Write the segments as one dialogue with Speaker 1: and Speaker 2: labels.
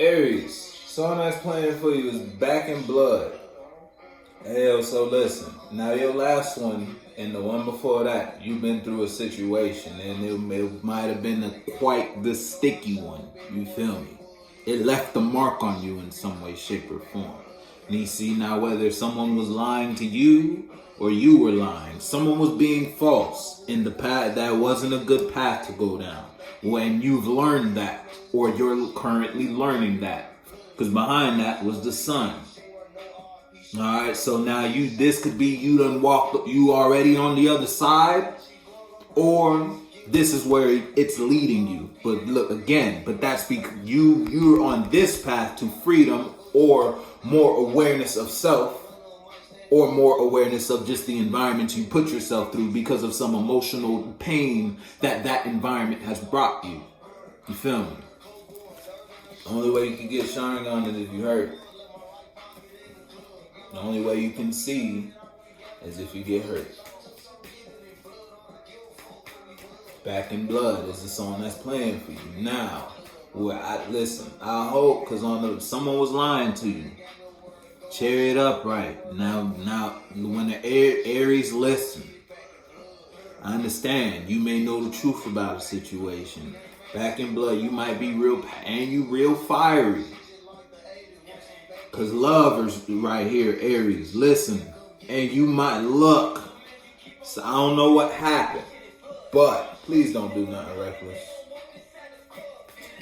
Speaker 1: Aries, song that's playing for you is Back in Blood. Hell, so listen. Now your last one and the one before that, you've been through a situation and it might have been quite the sticky one. You feel me? It left a mark on you in some way, shape, or form. And you see now whether someone was lying to you or you were lying. Someone was being false in the path that wasn't a good path to go down. When you've learned that, or you're currently learning that, because behind that was the sun. All right, so now this could be you done walked, you already on the other side, or this is where it's leading you. But look again, but that's because you're on this path to freedom, or more awareness of self, or more awareness of just the environment you put yourself through because of some emotional pain that environment has brought you. You feel me? The only way you can get shining on it is if you hurt. The only way you can see is if you get hurt. Back in Blood is the song that's playing for you. Now, listen, I hope, because someone was lying to you. Cheer it up right. Now, when the Aries listen, I understand you may know the truth about a situation. Back in Blood, you might be real fiery. Because love is right here, Aries. Listen, and you might look. So I don't know what happened, but please don't do nothing reckless.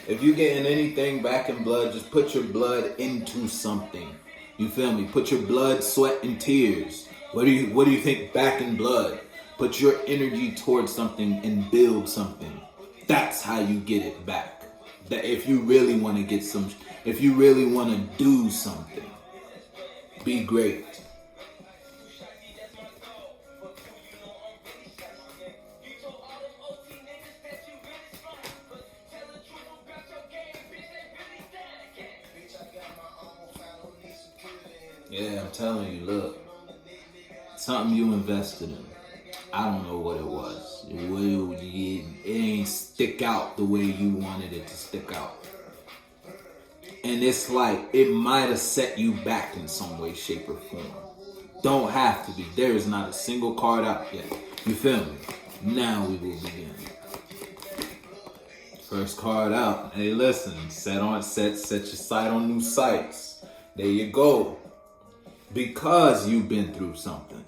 Speaker 1: If you're getting anything back in blood, just put your blood into something. You feel me? Put your blood, sweat, and tears. What do you think back in blood? Put your energy towards something and build something. That's how you get it back. That if you really want to get if you really want to do something, be great. Yeah, I'm telling you, look, something you invested in. I don't know what it was. It ain't stick out the way you wanted it to stick out. And it's like, it might have set you back in some way, shape, or form. Don't have to be. There is not a single card out yet. You feel me? Now we will begin. First card out. Hey, listen, set your sight on new sights. There you go. Because you've been through something,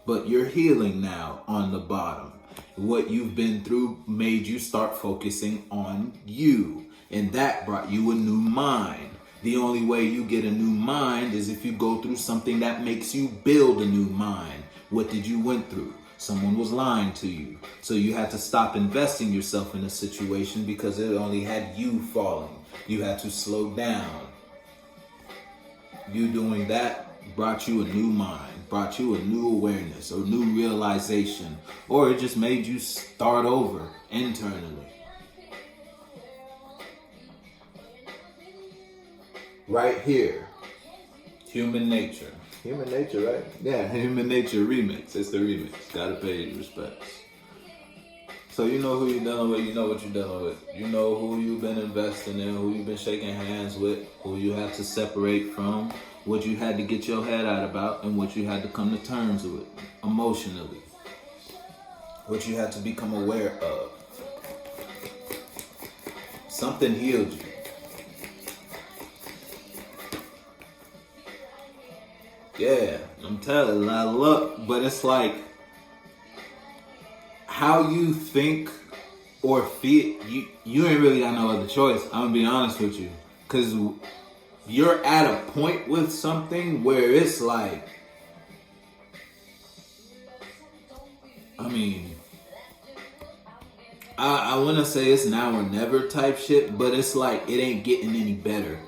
Speaker 1: but you're healing now on the bottom. What you've been through made you start focusing on you, and that brought you a new mind. The only way you get a new mind is if you go through something that makes you build a new mind. What did you went through? Someone was lying to you, so you had to stop investing yourself in a situation because it only had you falling. You had to slow down. You doing that brought you a new mind, brought you a new awareness or new realization, or it just made you start over internally. Right here, Human Nature. Human Nature, right? Yeah, Human Nature remix. It's the remix. Gotta pay your respects. So you know who you're dealing with, you know what you're dealing with. You know who you've been investing in, who you've been shaking hands with, who you have to separate from, what you had to get your head out about, and what you had to come to terms with emotionally. What you had to become aware of. Something healed you. Yeah, I'm telling you, I look, but it's like, how you think or feel, you ain't really got no other choice. I'm gonna be honest with you, because you're at a point with something where it's like, I mean, I want to say it's now or never type shit, but it's like it ain't getting any better.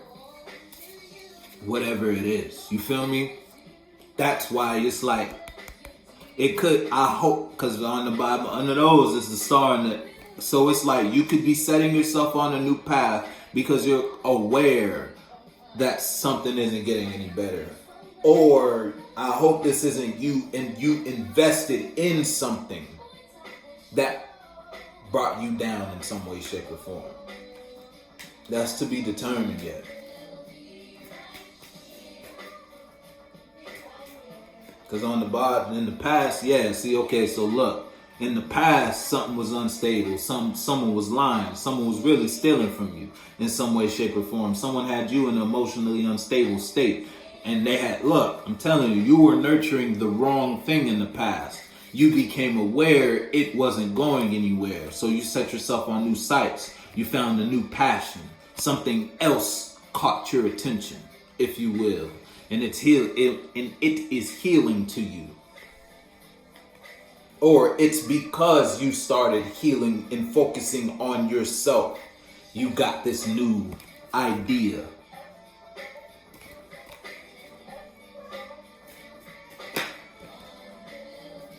Speaker 1: Whatever it is, you feel me? That's why it's like, it could, I hope, because on the Bible, under those is the star in it. So it's like you could be setting yourself on a new path because you're aware that something isn't getting any better. Or I hope this isn't you, and you invested in something that brought you down in some way, shape, or form. That's to be determined yet. Because on the bottom, in the past, yeah, see, okay, so look. In the past, something was unstable. Someone was lying. Someone was really stealing from you in some way, shape, or form. Someone had you in an emotionally unstable state. And they had, look, I'm telling you, you were nurturing the wrong thing in the past. You became aware it wasn't going anywhere. So you set yourself on new sights. You found a new passion. Something else caught your attention, if you will. And it is healing to you. Or it's because you started healing and focusing on yourself. You got this new idea.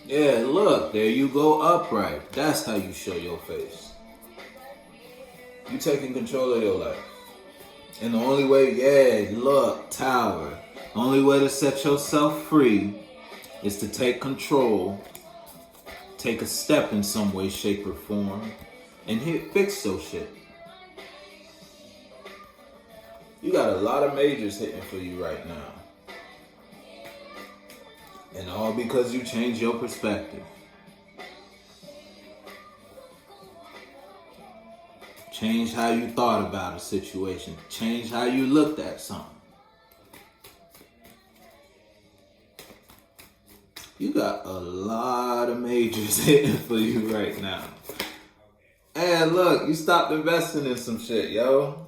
Speaker 1: Yeah, look, there you go, upright. That's how you show your face. You taking control of your life. And the only way, yeah, look, Tower. The only way to set yourself free is to take control, take a step in some way, shape, or form, and fix your shit. You got a lot of majors hitting for you right now. And all because you changed your perspective. Change how you thought about a situation. Change how you looked at something. You got a lot of majors hitting for you right now. And look, you stopped investing in some shit, yo.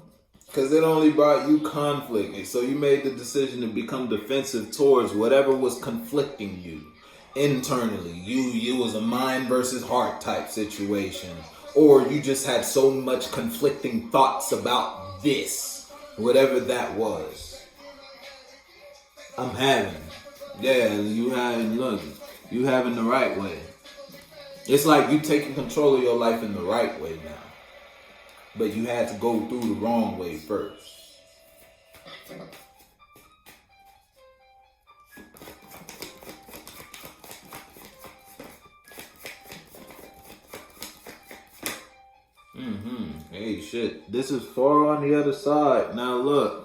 Speaker 1: Because it only brought you conflict. So you made the decision to become defensive towards whatever was conflicting you internally. You was a mind versus heart type situation. Or you just had so much conflicting thoughts about this. Whatever that was. I'm having. Yeah, you having the right way. It's like you taking control of your life in the right way now. But you had to go through the wrong way first. Hey, shit. This is far on the other side. Now look.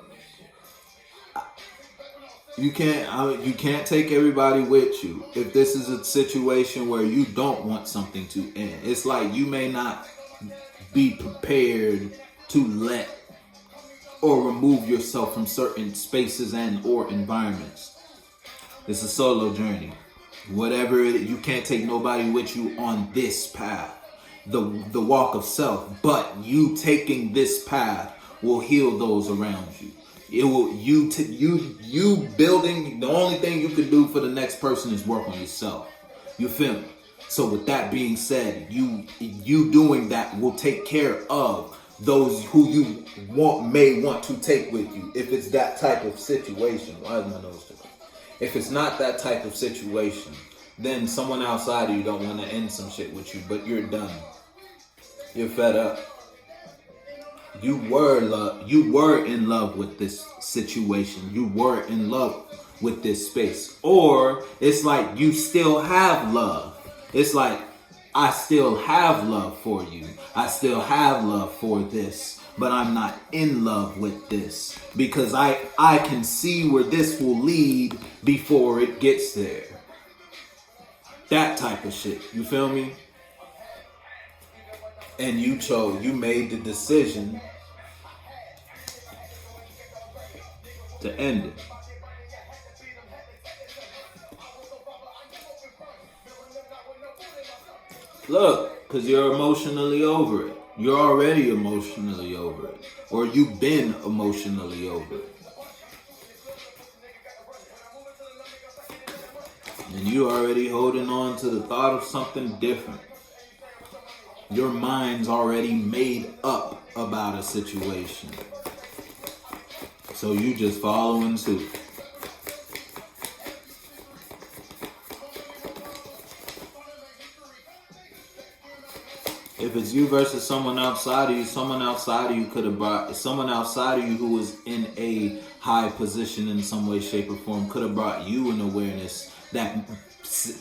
Speaker 1: You can't take everybody with you. If this is a situation where you don't want something to end. It's like you may not be prepared to let or remove yourself from certain spaces and or environments. It's a solo journey. Whatever it is, you can't take nobody with you on this path, the walk of self. But you taking this path will heal those around you. It will you building. The only thing you can do for the next person is work on yourself. You feel me? So with that being said, you doing that will take care of those who you may want to take with you. If it's that type of situation. Why is my nose tickling? If it's not that type of situation, then someone outside of you don't want to end some shit with you, but you're done. You're fed up. You were in love with this situation. You were in love with this space. Or it's like you still have love. It's like, I still have love for you. I still have love for this. But I'm not in love with this. Because I can see where this will lead before it gets there. That type of shit. You feel me? And you made the decision to end it. Look, because you're emotionally over it. You're already emotionally over it. Or you've been emotionally over it. And you already holding on to the thought of something different. Your mind's already made up about a situation. So you just following suit. If it's you versus someone outside of you, someone outside of you who was in a high position in some way, shape, or form could have brought you an awareness that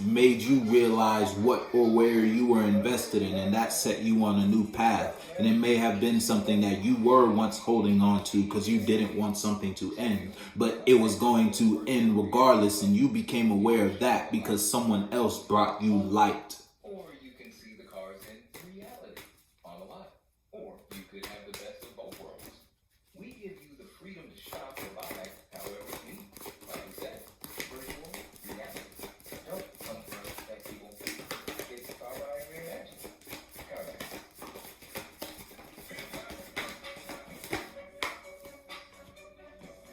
Speaker 1: made you realize what or where you were invested in, and that set you on a new path. And it may have been something that you were once holding on to because you didn't want something to end, but it was going to end regardless, and you became aware of that because someone else brought you light.
Speaker 2: Or you can see the cards in reality on the lot. Or you could have the best of both worlds. We give you the freedom to shop or buy however you need. Like we said, virtual reality. Don't come for us that people. It's Cardinal reimagined. Cardinal.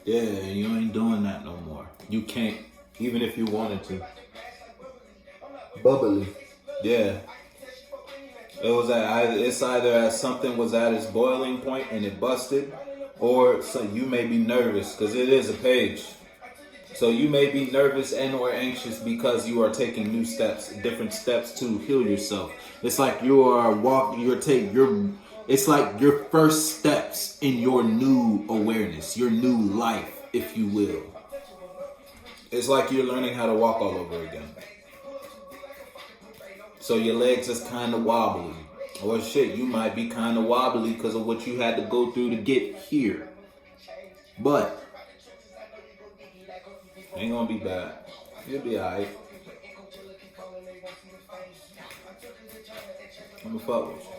Speaker 1: Yeah, you ain't doing that no more. You can't, even if you wanted to. Bubbly. Yeah. It's either as something was at its boiling point and it busted, or so you may be nervous because it is a page. So you may be nervous and or anxious because you are taking new steps, different steps to heal yourself. It's like you are it's like your first steps in your new awareness, your new life, if you will. It's like you're learning how to walk all over again. So your legs is kind of wobbly. Or shit, you might be kind of wobbly because of what you had to go through to get here. But ain't gonna be bad. You'll be alright. I'm gonna fuck with you.